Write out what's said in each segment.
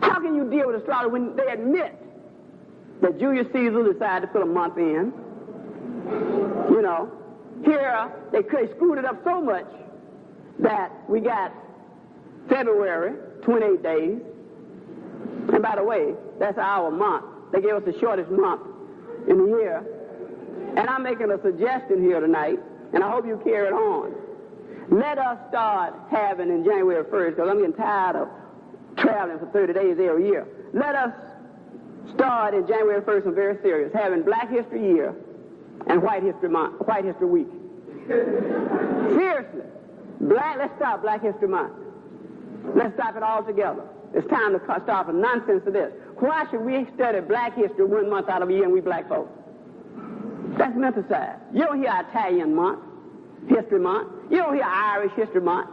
How can you deal with astrology when they admit that Julius Caesar decided to put a month in? You know, here they screwed it up so much that we got February, 28 days. And by the way, that's our month. They gave us the shortest month in the year. And I'm making a suggestion here tonight, and I hope you carry it on. Let us start having in January 1st, because I'm getting tired of traveling for 30 days every year. Let us start in January 1st, I'm very serious, having Black History Year and White History Month, White History Week. Seriously. Let's stop Black History Month. Let's stop it all together. It's time to stop the nonsense of this. Why should we study Black history 1 month out of a year and we black folks? That's menticide. You don't hear Italian month, History Month. You don't hear Irish History Month,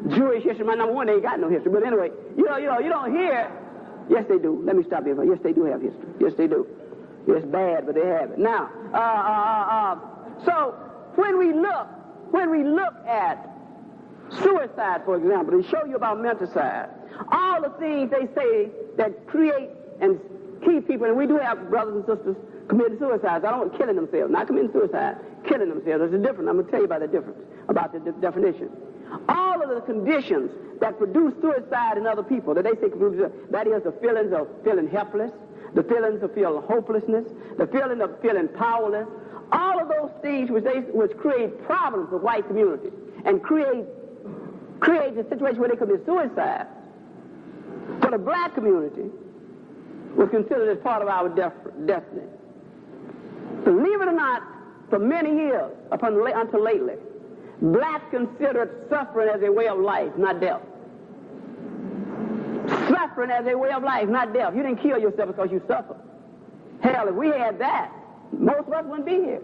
Jewish History Month. Number one, they ain't got no history. But anyway, you don't hear. Yes, they do. Let me stop you. Yes, they do have history. Yes, they do. It's bad, but they have it. Now, so when we look at suicide, for example, to show you about menticide, all the things they say that create and keep people, and we do have brothers and sisters committing suicides. I don't want killing themselves, not committing suicide, killing themselves. There's a difference. I'm going to tell you about the difference, about the definition. All of the conditions that produce suicide in other people, that they say produce, that is the feelings of feeling helpless, the feelings of feeling hopelessness, the feeling of feeling powerless, all of those things which create problems for white community and create a situation where they commit suicide, for the black community was considered as part of our destiny. Believe it or not, for many years, until lately, blacks considered suffering as a way of life, not death. Suffering as a way of life, not death. You didn't kill yourself because you suffered. Hell, if we had that, most of us wouldn't be here.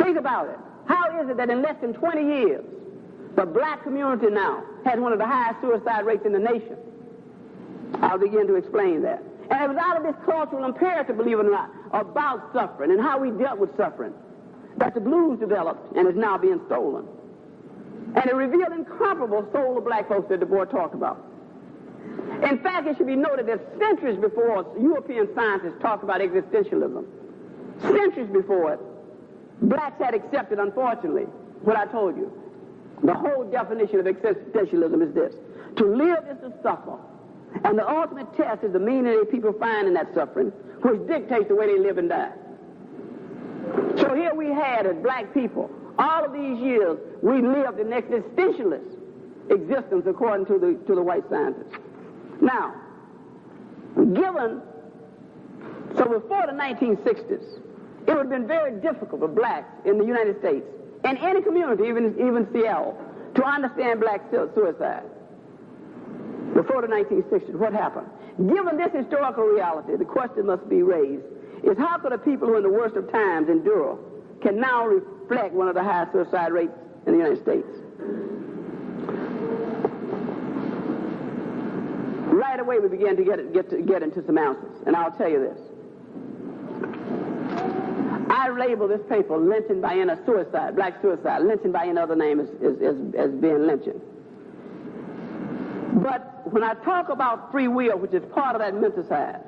Think about it. How is it that in less than 20 years, the black community now has one of the highest suicide rates in the nation? I'll begin to explain that. And it was out of this cultural imperative, believe it or not, about suffering and how we dealt with suffering, that the blues developed and is now being stolen. And it revealed incomparable soul of black folks that Du Bois talked about. In fact, it should be noted that centuries before European scientists talked about existentialism, centuries before it, blacks had accepted, unfortunately, what I told you. The whole definition of existentialism is this: to live is to suffer. And the ultimate test is the meaning that people find in that suffering, which dictates the way they live and die. So here we had, as black people, all of these years, we lived an existentialist existence according to the white scientists. Now, so before the 1960s, it would have been very difficult for blacks in the United States, in any community, even Seattle, to understand black suicide. Before the 1960s, what happened? Given this historical reality, the question must be raised is how could a people who in the worst of times endure can now reflect one of the highest suicide rates in the United States? Right away we began to get into some answers, and I'll tell you this. I label this paper lynching by any suicide, black suicide, lynching by any other name as being lynching. But when I talk about free will, which is part of that menticide,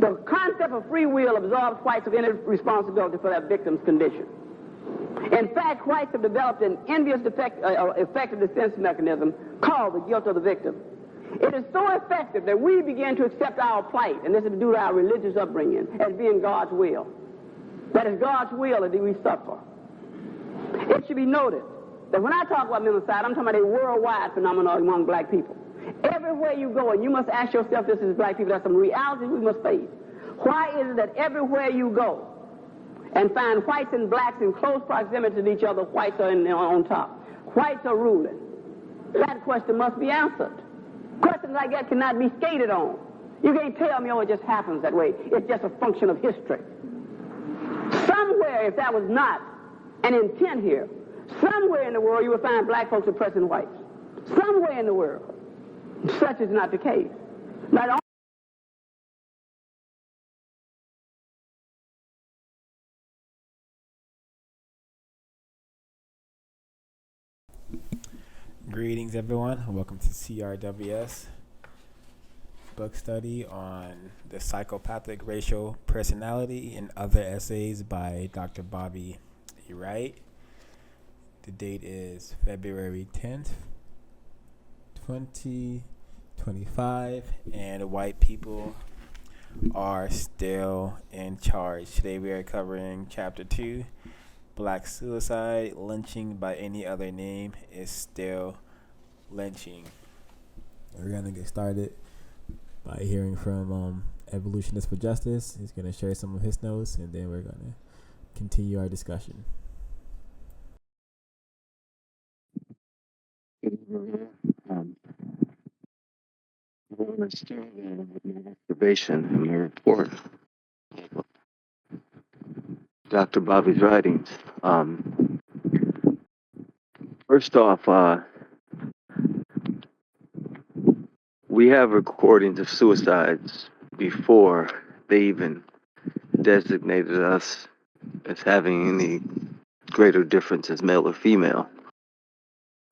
the concept of free will absolves whites of any responsibility for their victim's condition. In fact, whites have developed an envious effective defense mechanism called the guilt of the victim. It is so effective that we begin to accept our plight, and this is due to our religious upbringing, as being God's will. That is God's will that we suffer. It should be noted that when I talk about menticide, I'm talking about a worldwide phenomenon among black people. Everywhere you go, and you must ask yourself this as black people, there's some realities we must face. Why is it that everywhere you go and find whites and blacks in close proximity to each other, whites are on top, whites are ruling? That question must be answered. Questions like that cannot be skated on. You can't tell me, oh, it just happens that way. It's just a function of history. Somewhere, if that was not an intent here, somewhere in the world you will find black folks oppressing whites. Somewhere in the world. Such is not the case. Not only Greetings, everyone. Welcome to CRWS. book study on the psychopathic racial personality and other essays by Dr. Bobby E. Wright. The date is February 10th, 2025, and white people are still in charge. Today we are covering Chapter 2, Black Suicide, Lynching by Any Other Name is Still Lynching. We're going to get started by hearing from Evolutionist for Justice. He's going to share some of his notes, and then we're going to continue our discussion. I want to start with my observation in my report. Dr. Bobby's writings. First off, we have recordings of suicides before they even designated us as having any greater difference as male or female.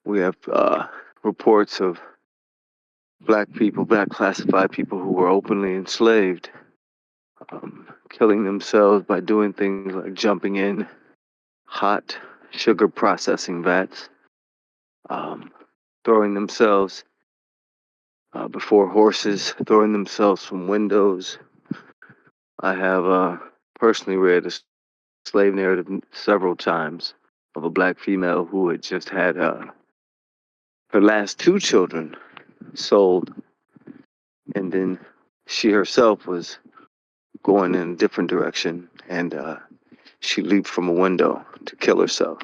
We have reports of black people, black classified people who were openly enslaved, killing themselves by doing things like jumping in hot sugar processing vats, throwing themselves before horses, throwing themselves from windows. I have personally read a slave narrative several times of a black female who had just had her last two children sold, and then she herself was going in a different direction, and she leaped from a window to kill herself.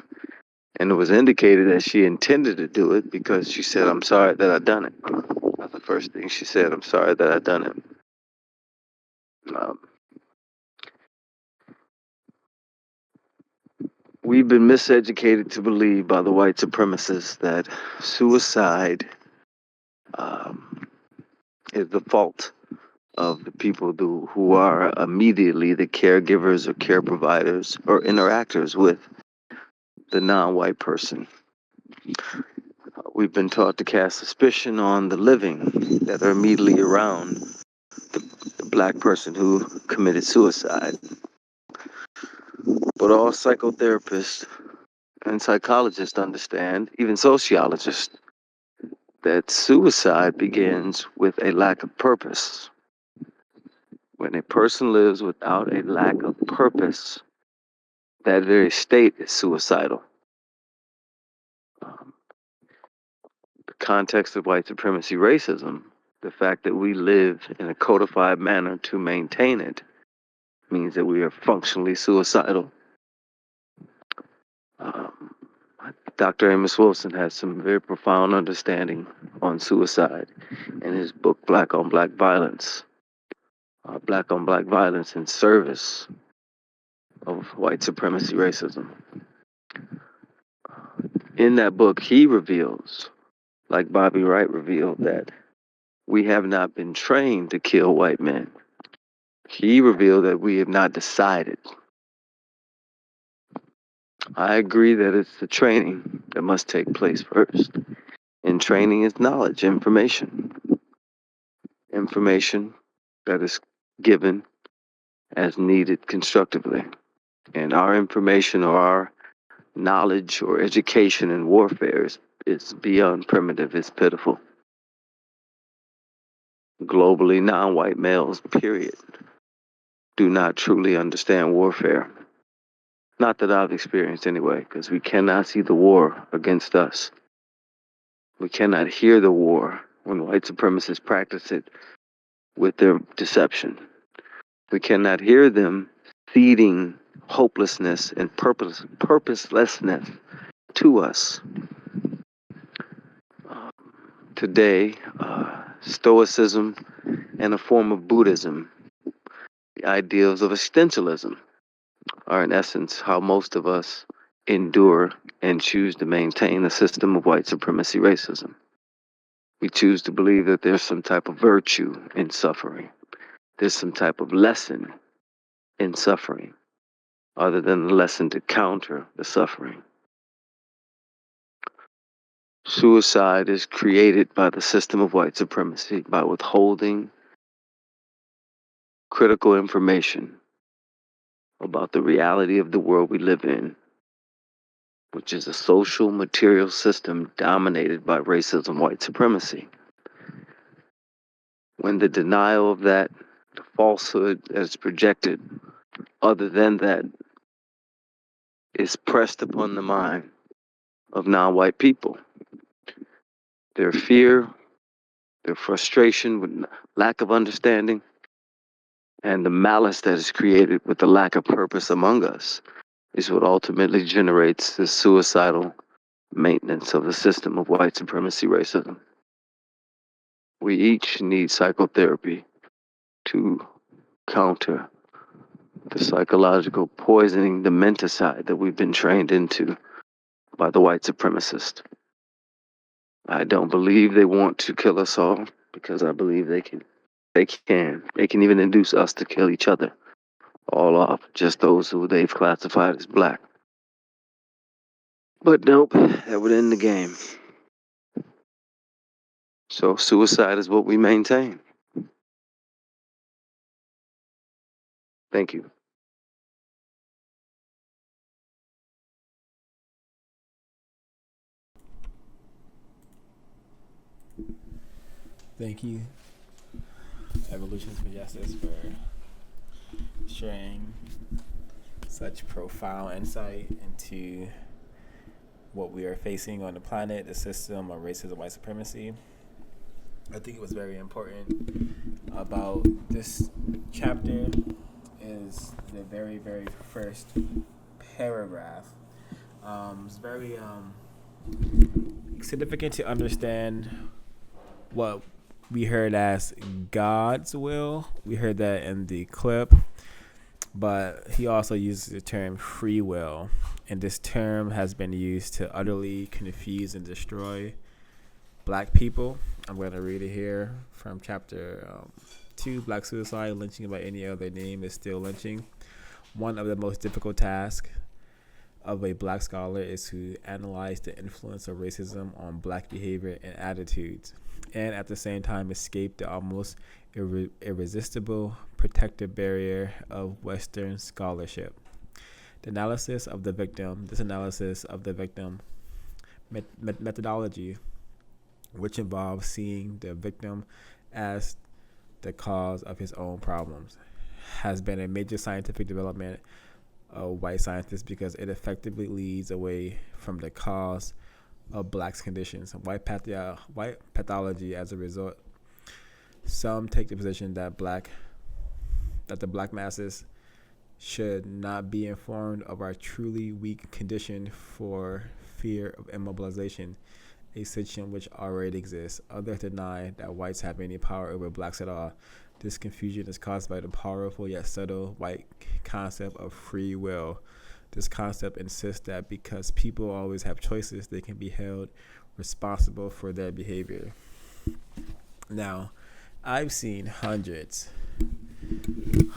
And it was indicated that she intended to do it because she said, "I'm sorry that I done it." That's the first thing she said, "I'm sorry that I done it." We've been miseducated to believe by the white supremacists that suicide is the fault of the people who are immediately the caregivers or care providers or interactors with the non-white person. We've been taught to cast suspicion on the living that are immediately around the black person who committed suicide. But all psychotherapists and psychologists understand, even sociologists, that suicide begins with a lack of purpose. When a person lives without a lack of purpose, that very state is suicidal. The context of white supremacy racism, the fact that we live in a codified manner to maintain it, means that we are functionally suicidal. Dr. Amos Wilson has some very profound understanding on suicide in his book, Black on Black Violence. Black on Black Violence in Service of White Supremacy Racism. In that book, he reveals, like Bobby Wright revealed, that we have not been trained to kill white men. He revealed that we have not decided. I agree that it's the training that must take place first. And training is knowledge, information. Information that is given as needed constructively. And our information or our knowledge or education in warfare is beyond primitive, it's pitiful. Globally, non-white males, period, do not truly understand warfare. Not that I've experienced anyway, because we cannot see the war against us. We cannot hear the war when white supremacists practice it with their deception. We cannot hear them feeding hopelessness and purposelessness to us. Today, Stoicism and a form of Buddhism, the ideals of existentialism, are in essence how most of us endure and choose to maintain the system of white supremacy racism. We choose to believe that there's some type of virtue in suffering. There's some type of lesson in suffering, other than the lesson to counter the suffering. Suicide is created by the system of white supremacy by withholding critical information about the reality of the world we live in, which is a social material system dominated by racism, white supremacy. When the denial of that, the falsehood that is projected, other than that, is pressed upon the mind of non-white people, their fear, their frustration with lack of understanding, and the malice that is created with the lack of purpose among us is what ultimately generates the suicidal maintenance of the system of white supremacy racism. We each need psychotherapy to counter the psychological poisoning, the menticide that we've been trained into by the white supremacist. I don't believe they want to kill us all, because I believe they can. They can even induce us to kill each other all off, just those who they've classified as black. But nope, that would end the game. So suicide is what we maintain. Thank you. Thank you, Evolutions for Justice, for sharing such profound insight into what we are facing on the planet, the system of racism, white supremacy. I think it was very important about this chapter is the very, very first paragraph. It's very significant to understand what we heard as God's will. We heard that in the clip, but he also uses the term free will, and this term has been used to utterly confuse and destroy black people. I'm going to read it here from chapter 2, Black Suicide, Lynching by Any Other Name is Still Lynching. One of the most difficult tasks of a black scholar is to analyze the influence of racism on black behavior and attitudes, and at the same time escape the almost irresistible protective barrier of Western scholarship. This analysis of the victim methodology, which involves seeing the victim as the cause of his own problems, has been a major scientific development of white scientists because it effectively leads away from the cause of blacks' conditions, white pathology. As a result, some take the position that the black masses should not be informed of our truly weak condition for fear of immobilization, a situation which already exists. Others deny that whites have any power over blacks at all. This confusion is caused by the powerful yet subtle white concept of free will. This concept insists that because people always have choices, they can be held responsible for their behavior. Now, I've seen hundreds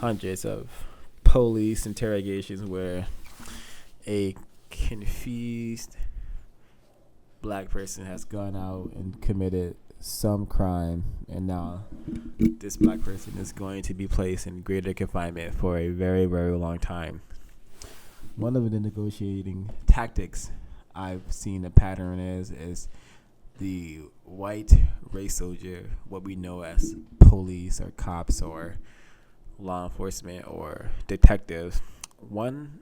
of police interrogations where a confused black person has gone out and committed some crime, and now this black person is going to be placed in greater confinement for a very, very long time. One of the negotiating tactics I've seen a pattern is the white race soldier, what we know as police or cops or law enforcement or detectives. One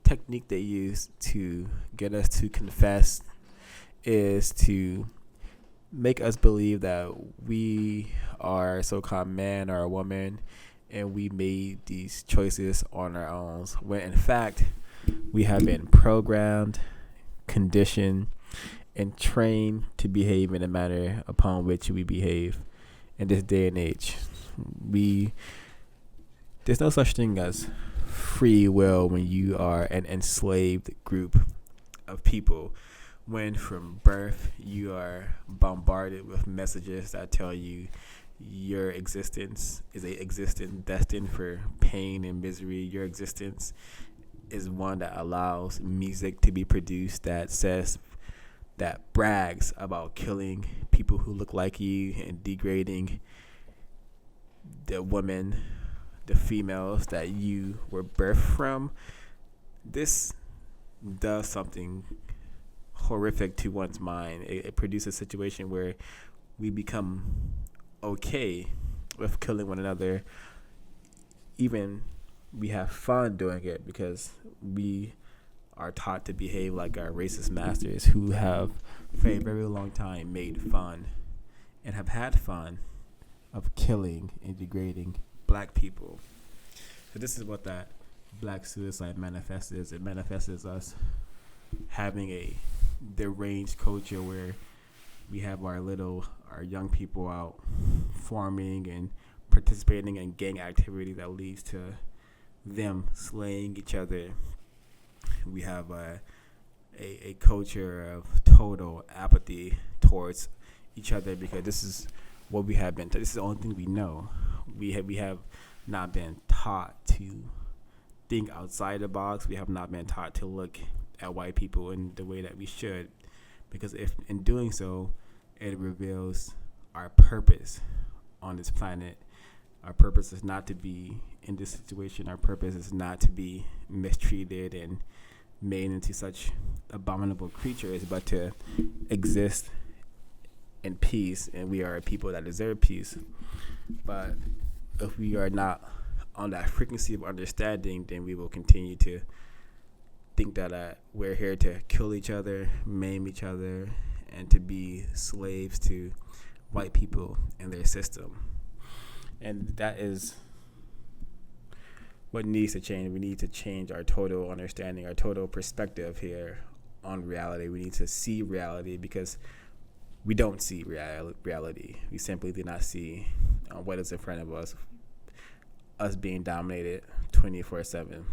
technique they use to get us to confess is to make us believe that we are a so-called man or a woman and we made these choices on our own, when in fact we have been programmed, conditioned, and trained to behave in a manner upon which we behave in this day and age. There's no such thing as free will when you are an enslaved group of people, when from birth you are bombarded with messages that tell you your existence is a existence destined for pain and misery. Your existence is one that allows music to be produced that brags about killing people who look like you and degrading the women, the females that you were birthed from, this does something horrific to one's mind. It produces a situation where we become okay with killing one another. Even we have fun doing it because we are taught to behave like our racist masters who have for a very long time made fun and have had fun of killing and degrading black people. So this is what that black suicide manifests is. It manifests as us having a deranged culture where we have our young people out forming and participating in gang activity that leads to them slaying each other. We have a culture of total apathy towards each other because this is what we have been taught. This is the only thing we know. We have not been taught to think outside the box. We have not been taught to look at white people in the way that we should, because if in doing so, it reveals our purpose on this planet. Our purpose is not to be in this situation. Our purpose is not to be mistreated and made into such abominable creatures, but to exist in peace, and we are a people that deserve peace. But if we are not on that frequency of understanding, then we will continue to think that we're here to kill each other, maim each other, and to be slaves to white people and their system. And that is what needs to change. We need to change our total understanding, our total perspective here on reality. We need to see reality because we don't see reality. We simply do not see what is in front of us being dominated 24/7.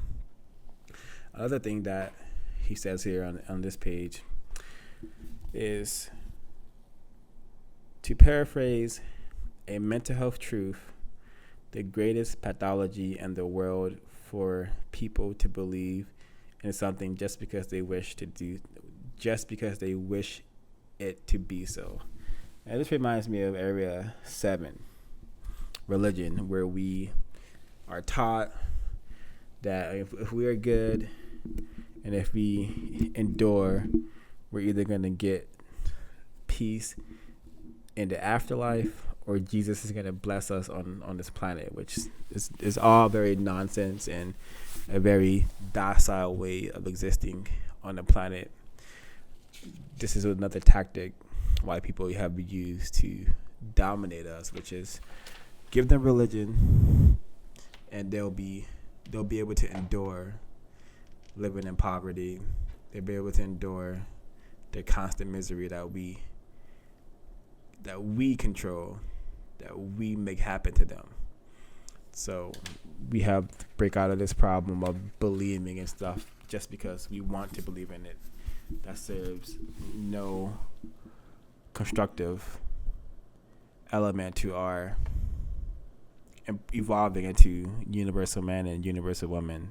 Another thing that he says here on this page is, to paraphrase a mental health truth, the greatest pathology in the world for people to believe in something just because they wish it to be so. And this reminds me of Area 7, religion, where we are taught that if we are good and if we endure, we're either going to get peace in the afterlife or Jesus is going to bless us on this planet, which is all very nonsense and a very docile way of existing on the planet. This is another tactic white people have used to dominate us, which is give them religion and they'll be able to endure living in poverty. They'll be able to endure the constant misery that we control, that we make happen to them. So we have to break out of this problem of believing in stuff just because we want to believe in it. That serves no constructive element to our evolving into universal man and universal woman.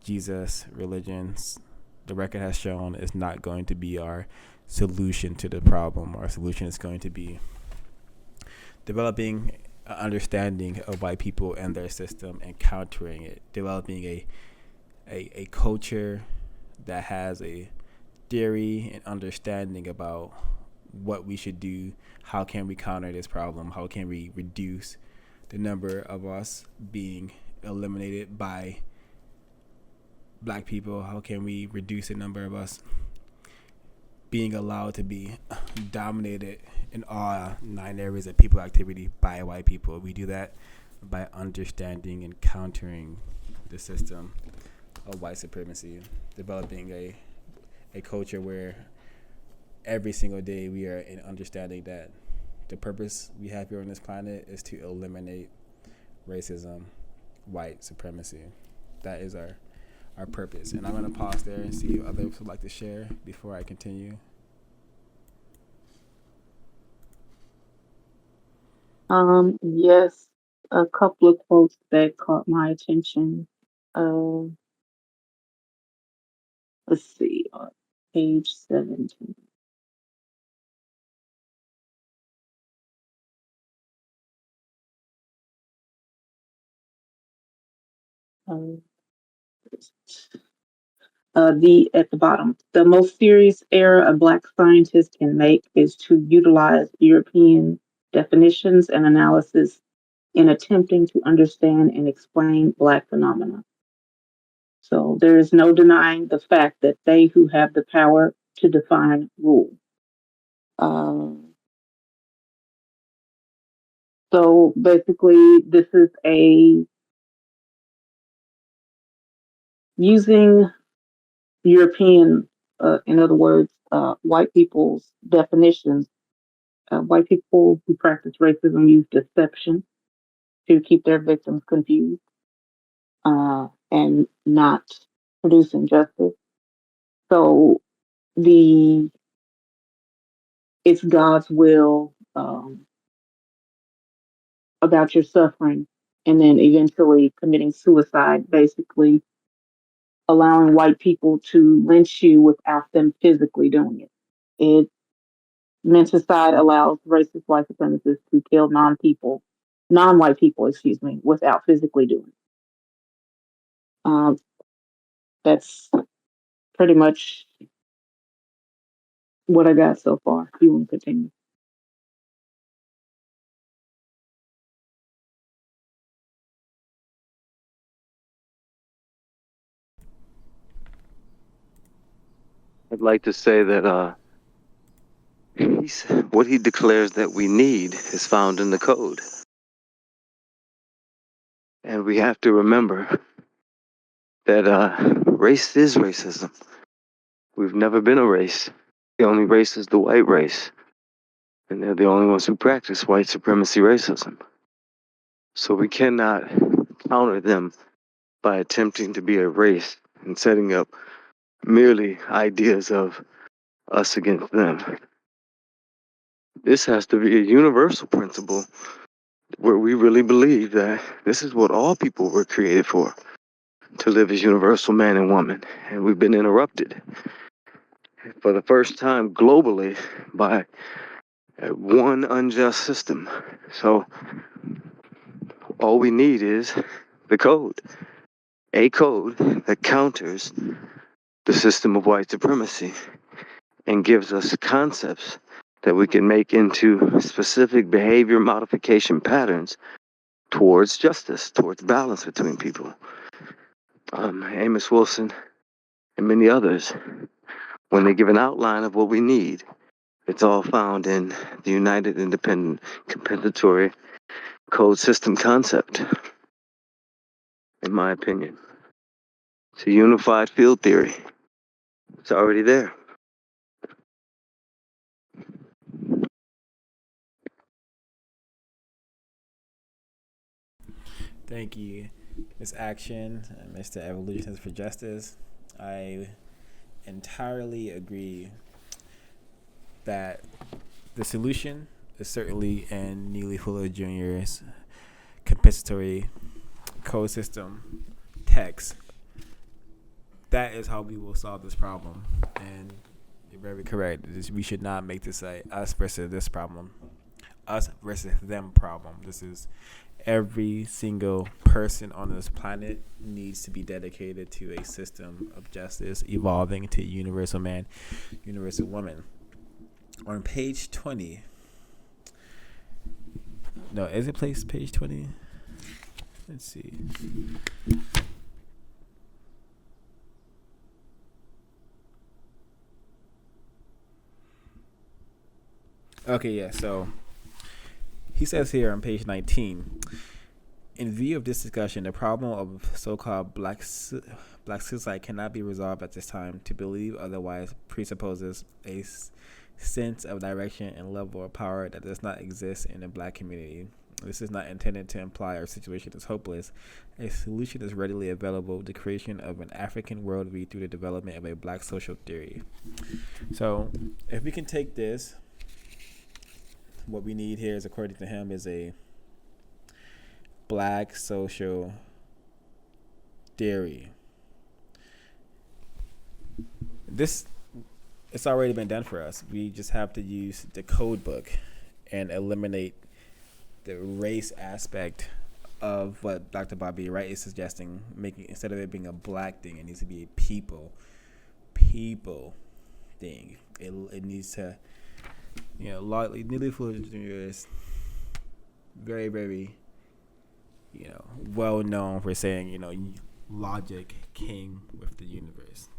Jesus, religions, the record has shown, is not going to be our solution to the problem. Our solution is going to be developing an understanding of white people and their system and countering it, developing a culture that has a theory and understanding about what we should do, how can we counter this problem, how can we reduce the number of us being eliminated by black people, how can we reduce the number of us being allowed to be dominated in all 9 areas of people activity by white people. We do that by understanding and countering the system of white supremacy, developing a culture where every single day we are in understanding that the purpose we have here on this planet is to eliminate racism, white supremacy. That is our purpose. And I'm going to pause there and see if others would like to share before I continue. Yes, a couple of quotes that caught my attention. Let's see, on page 17. Uh, at the bottom, the most serious error a Black scientist can make is to utilize European definitions and analysis in attempting to understand and explain Black phenomena. So there is no denying the fact that they who have the power to define rule. So basically, this is a using European, in other words, white people's definitions. White people who practice racism use deception to keep their victims confused and not producing justice. So the it's God's will about your suffering, and then eventually committing suicide, basically allowing white people to lynch you without them physically doing it. It Menticide allows racist white supremacists to kill non-white people, without physically doing it. That's pretty much what I got so far. If you want to continue. I'd like to say that what he declares that we need is found in the code. And we have to remember that race is racism. We've never been a race. The only race is the white race. And they're the only ones who practice white supremacy racism. So we cannot counter them by attempting to be a race and setting up merely ideas of us against them. This has to be a universal principle where we really believe that this is what all people were created for, to live as universal man and woman. And we've been interrupted for the first time globally by one unjust system. So all we need is the code, a code that counters the system of white supremacy and gives us concepts that we can make into specific behavior modification patterns towards justice, towards balance between people. Amos Wilson and many others, when they give an outline of what we need, it's all found in the United Independent Compensatory Code System concept, in my opinion. It's a unified field theory. It's already there. Thank you, Ms. Action, Mr. Evolutionist for Justice. I entirely agree that the solution is certainly in Neely Fuller Jr.'s compensatory code system text. That is how we will solve this problem. And you're very correct. We should not make this a us versus this problem, us versus them problem. This is every single person on this planet needs to be dedicated to a system of justice evolving to universal man, universal woman. On page 20, no, is it page 20? Let's see. Okay, yeah, so he says here on page 19, in view of this discussion, the problem of so-called black suicide cannot be resolved at this time. To believe otherwise presupposes a sense of direction and level of power that does not exist in the black community. This is not intended to imply our situation is hopeless. A solution is readily available, the creation of an African worldview through the development of a black social theory. So if we can take this, what we need here is, according to him, is a black social theory. This, it's already been done for us. We just have to use the code book and eliminate the race aspect of what Dr. Bobby Wright is suggesting, making instead of it being a black thing, it needs to be a people thing. It needs to, Nearly Fuller Jr. is very, very, well known for saying, logic came with the universe.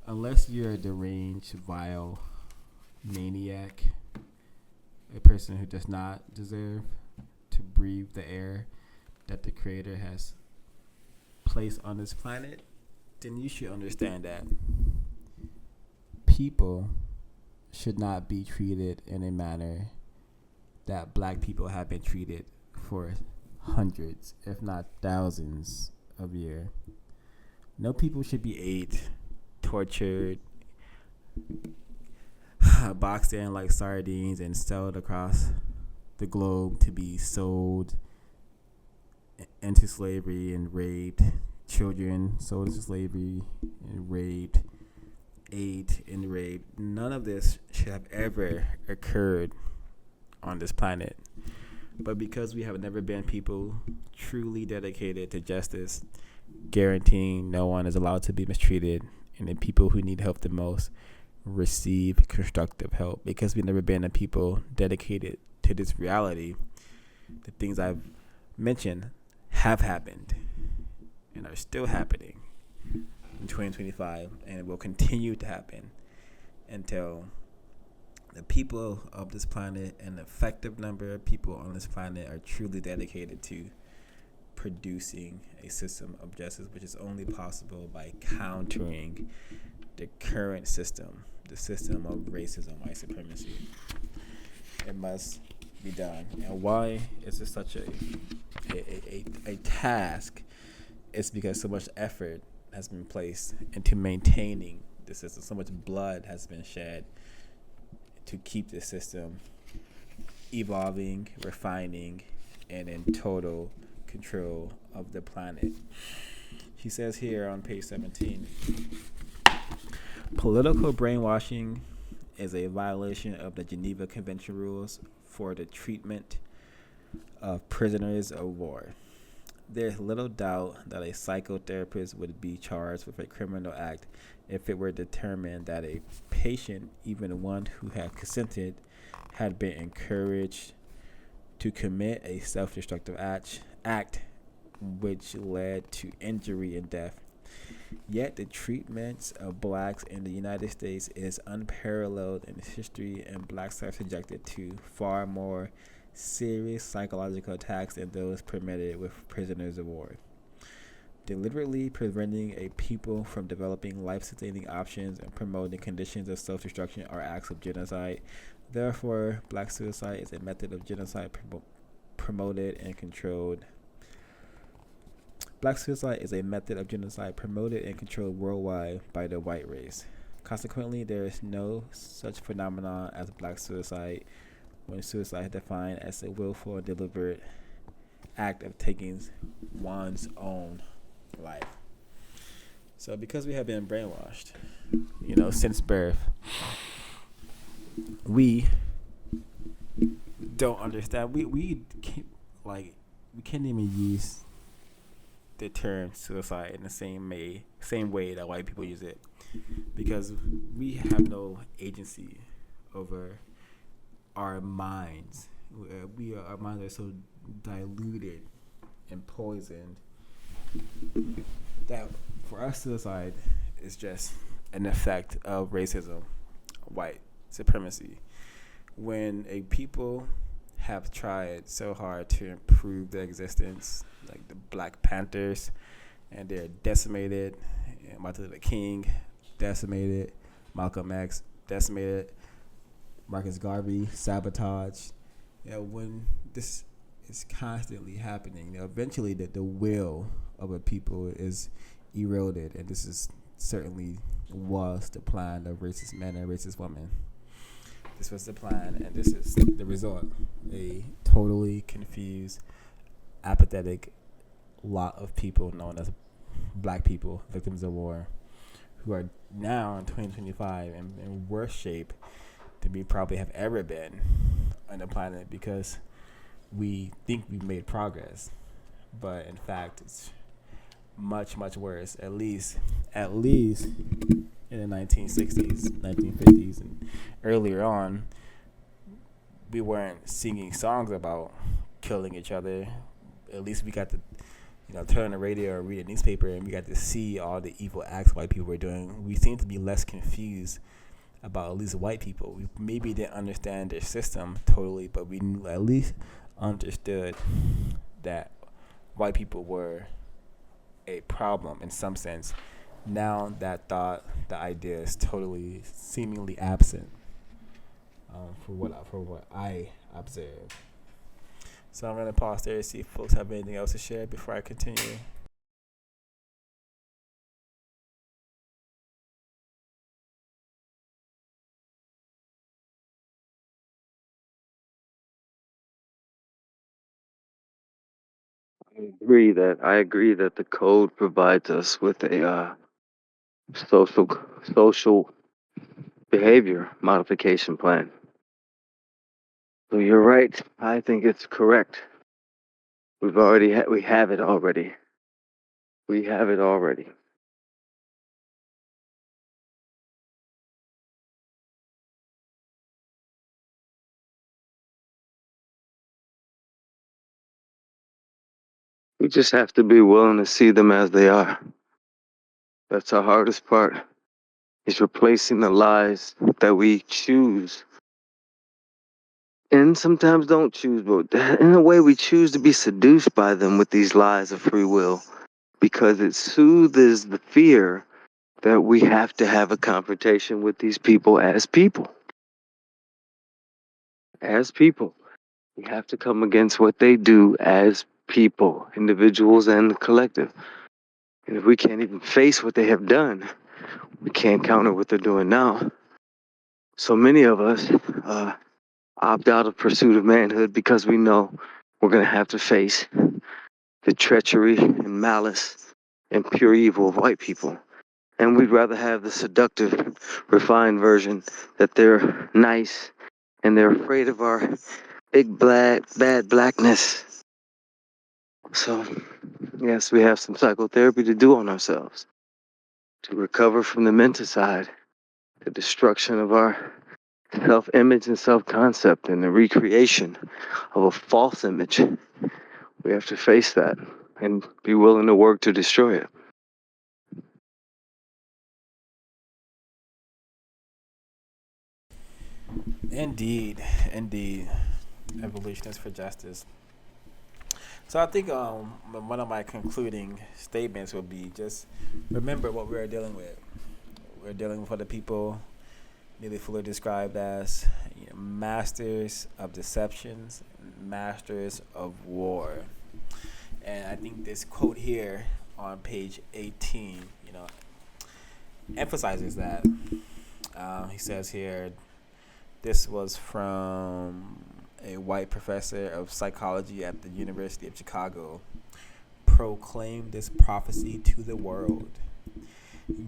Unless you're a deranged, vile maniac, a person who does not deserve to breathe the air that the Creator has placed on this planet, then you should understand that people should not be treated in a manner that black people have been treated for hundreds, if not thousands of years. No people should be ate, tortured, boxed in like sardines, and sold across the globe to be sold into slavery and raped. Children sold into slavery and raped, ate and raped. None of this should have ever occurred on this planet. But because we have never been people truly dedicated to justice, guaranteeing no one is allowed to be mistreated, and the people who need help the most receive constructive help, because we've never been a people dedicated to this reality, the things I've mentioned have happened and are still happening in 2025, and will continue to happen until the people of this planet, an effective number of people on this planet, are truly dedicated to producing a system of justice, which is only possible by countering the current system, the system of racism, white supremacy. It must be done. And why is this such a task? It's because so much effort has been placed into maintaining the system. So much blood has been shed to keep the system evolving, refining, and in total control of the planet. He says here on page 17, political brainwashing is a violation of the Geneva Convention rules for the treatment of prisoners of war. There's little doubt that a psychotherapist would be charged with a criminal act if it were determined that a patient, even one who had consented, had been encouraged to commit a self-destructive act which led to injury and death. Yet the treatment of blacks in the United States is unparalleled in history, and blacks are subjected to far more serious psychological attacks than those permitted with prisoners of war. Deliberately preventing a people from developing life-sustaining options and promoting conditions of self-destruction are acts of genocide. Therefore, black suicide is a method of genocide promoted and controlled. Black suicide is a method of genocide promoted and controlled worldwide by the white race. Consequently, there is no such phenomenon as black suicide, when suicide is defined as a willful and deliberate act of taking one's own life. So because we have been brainwashed, since birth, we don't understand. We can't even use the term suicide in the same way that white people use it, because we have no agency over our minds. Our minds are so diluted and poisoned that for us, suicide is just an effect of racism, white supremacy. When a people have tried so hard to improve their existence, like the Black Panthers, and they're decimated, and Martin Luther King decimated, Malcolm X decimated, Marcus Garvey sabotaged. When this is constantly happening, eventually the will of a people is eroded, and this is certainly was the plan of racist men and racist women. This was the plan, and this is the result. A totally confused, apathetic lot of people known as black people, victims of war, who are now in 2025 in worse shape than we probably have ever been on the planet, because we think we've made progress, but in fact, it's much, much worse. At least in the 1960s, 1950s, and earlier on, we weren't singing songs about killing each other. At least we got to, turn on the radio or read a newspaper, and we got to see all the evil acts white people were doing. We seem to be less confused about at least white people. We maybe didn't understand their system totally, but we at least understood that white people were a problem in some sense. Now that thought, the idea is totally seemingly absent for what I observe. So I'm gonna pause there to see if folks have anything else to share before I continue. I agree that the code provides us with a social social behavior modification plan. So you're right. I think it's correct. We have it already. We have it already. We just have to be willing to see them as they are. That's the hardest part. Is replacing the lies that we choose. And sometimes don't choose, but in a way we choose to be seduced by them with these lies of free will because it soothes the fear that we have to have a confrontation with these people as people. As people. We have to come against what they do as people, individuals and the collective. And if we can't even face what they have done, we can't counter what they're doing now. So many of us opt out of pursuit of manhood because we know we're going to have to face the treachery and malice and pure evil of white people. And we'd rather have the seductive, refined version that they're nice and they're afraid of our big bad blackness. So, yes, we have some psychotherapy to do on ourselves to recover from the mental side, the destruction of our self-image and self-concept, and the recreation of a false image. We have to face that and be willing to work to destroy it. Indeed. Evolutionists for justice. So I think one of my concluding statements would be just remember what we're dealing with. We're dealing with other people, Neely Fuller described as masters of deceptions, masters of war. And I think this quote here on page 18, emphasizes that. He says here, this was from a white professor of psychology at the University of Chicago. Proclaim this prophecy to the world.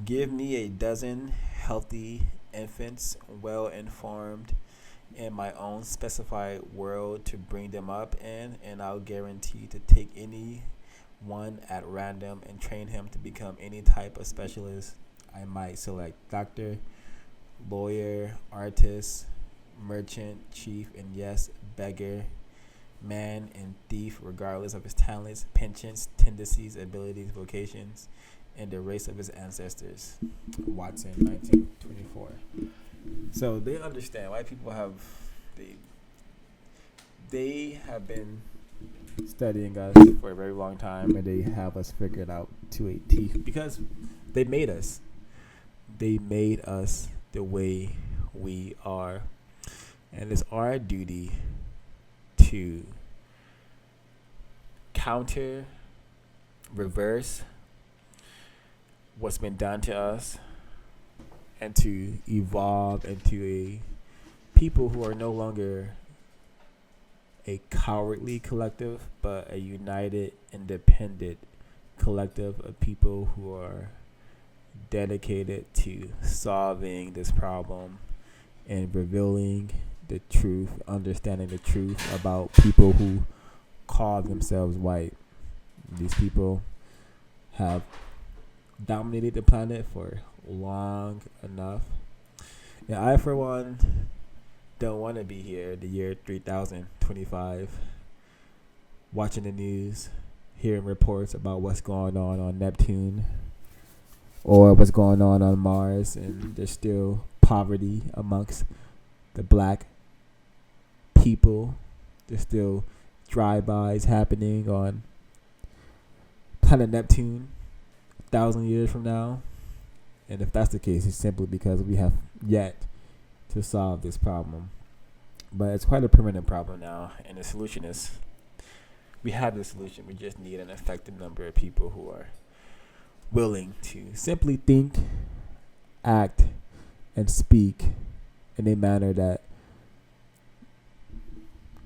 Give me a dozen healthy infants, well informed in my own specified world to bring them up in, and I'll guarantee to take any one at random and train him to become any type of specialist. I might select doctor, lawyer, artist, merchant, chief, and yes, beggar, man, and thief, regardless of his talents, penchants, tendencies, abilities, vocations, and the race of his ancestors. Watson, 1924. So they understand. White people have they have been studying us for a very long time, and they have us figured out to a T because they made us. They made us the way we are, and it's our duty to counter, reverse what's been done to us, and to evolve into a people who are no longer a cowardly collective, but a united, independent collective of people who are dedicated to solving this problem and revealing the truth, understanding the truth about people who call themselves white. These people have dominated the planet for long enough. And I, for one, don't want to be here the year 3025, watching the news, hearing reports about what's going on Neptune or what's going on Mars, and there's still poverty amongst the black people. There's still drive-bys happening on planet Neptune 1,000 years from now. And if that's the case, it's simply because we have yet to solve this problem. But it's quite a permanent problem now, and the solution is, we have the solution. We just need an effective number of people who are willing to simply think, act, and speak in a manner that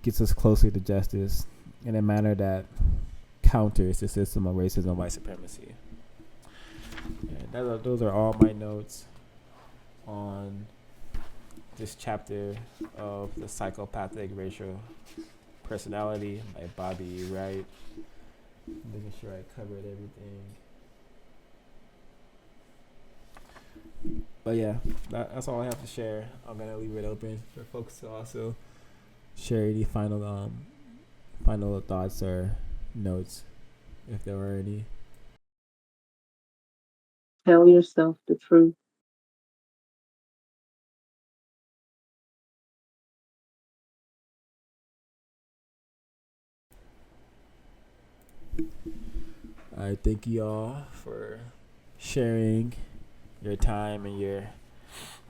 gets us closer to justice, in a manner that counters the system of racism and white supremacy. And those are all my notes on this chapter of the Psychopathic Racial Personality by Bobby Wright. Making sure I covered everything. But yeah, that's all I have to share. I'm gonna leave it open for folks to also share any final thoughts or notes, if there were any. Tell yourself the truth. I thank you all for sharing your time and your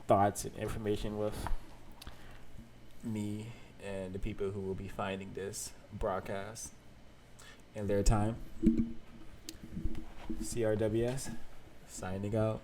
thoughts and information with me and the people who will be finding this broadcast in their time. CRWS, signing out.